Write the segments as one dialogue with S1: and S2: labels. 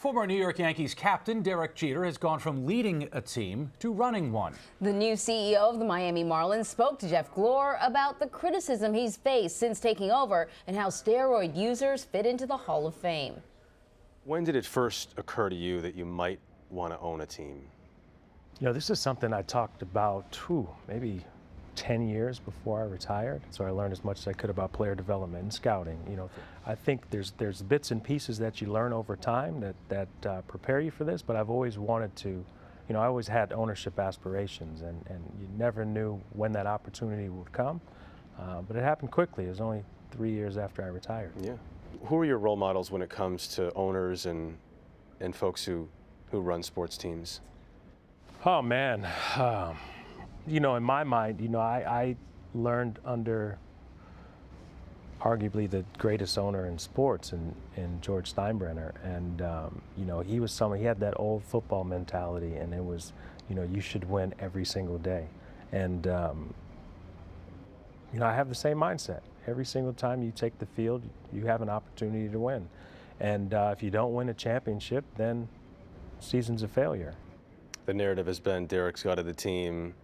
S1: Former New York Yankees captain Derek Jeter has gone from leading a team to running one.
S2: The new CEO of the Miami Marlins spoke to Jeff Glor about the criticism he's faced since taking over and how steroid users fit into the Hall of Fame.
S3: When did it first occur to you that you might want to own a team?
S4: You know, this is something I talked about, maybe 10 years before I retired. So I learned as much as I could about player development and scouting. You know, I think there's bits and pieces that you learn over time that prepare you for this, but I've always wanted to, you know, I always had ownership aspirations, and you never knew when that opportunity would come. But it happened quickly. It was only 3 years after I retired.
S3: Yeah. Who are your role models when it comes to owners and folks who run sports teams?
S4: Oh, man. You know, in my mind, you know, I learned under arguably the greatest owner in sports in George Steinbrenner. And, you know, he was someone, he had that old football mentality, and it was, you know, you should win every single day. And, you know, I have the same mindset. Every single time you take the field, you have an opportunity to win. And if you don't win a championship, then season's a failure.
S3: The narrative has been Derek's got to the team.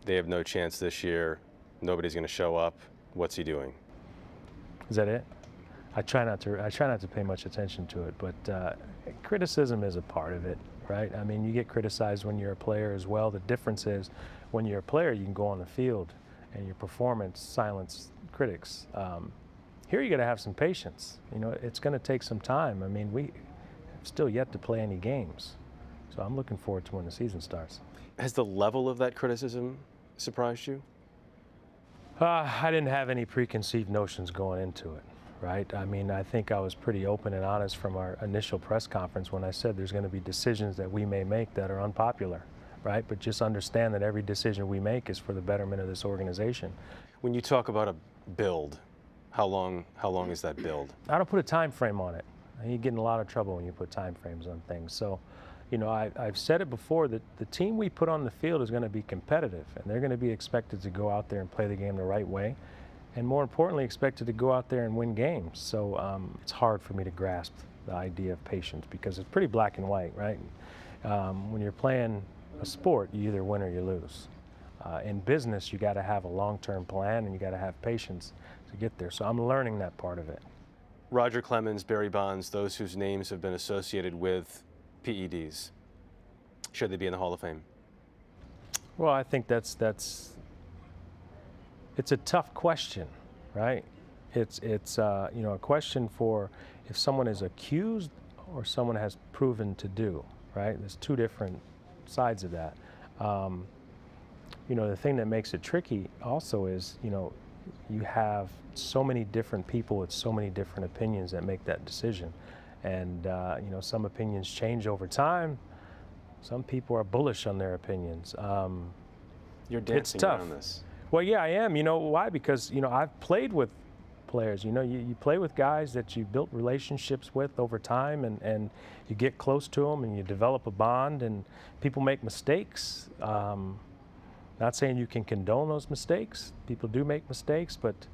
S3: They have no chance this year. Nobody's going to show up. What's he doing?
S4: Is that it? I try not to pay much attention to it, but criticism is a part of it, right? I mean, you get criticized when you're a player as well. The difference is when you're a player, you can go on the field and your performance silence critics. Here you got to have some patience. You know, it's going to take some time. I mean, we have still yet to play any games, so I'm looking forward to when the season starts.
S3: Has the level of that criticism surprised you?
S4: I didn't have any preconceived notions going into it, right? I mean, I think I was pretty open and honest from our initial press conference when I said there's going to be decisions that we may make that are unpopular, right? But just understand that every decision we make is for the betterment of this organization.
S3: When you talk about a build, how long is that build?
S4: I don't put a time frame on it. You get in a lot of trouble when you put time frames on things. So, you know, I've said it before that the team we put on the field is going to be competitive, and they're going to be expected to go out there and play the game the right way, and more importantly, expected to go out there and win games. So it's hard for me to grasp the idea of patience because it's pretty black and white, right? When you're playing a sport, you either win or you lose. In business, you got to have a long-term plan, and you got to have patience to get there. So I'm learning that part of it.
S3: Roger Clemens, Barry Bonds, those whose names have been associated with PEDs, should they be in the Hall of Fame?
S4: Well, I think it's a tough question, right? It's you know, a question for if someone is accused or someone has proven to do, right? There's two different sides of that. You know, the thing that makes it tricky also is, you know, you have so many different people with so many different opinions that make that decision. And, you know, some opinions change over time. Some people are bullish on their opinions.
S3: You're dancing around this.
S4: Well, yeah, I am. You know why? Because, you know, I've played with players. You know, you play with guys that you built relationships with over time, and you get close to them and you develop a bond, and people make mistakes. Not saying you can condone those mistakes. People do make mistakes, but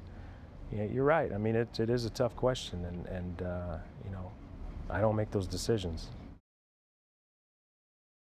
S4: you know, you're right. I mean, it is a tough question, and you know, I don't make those decisions.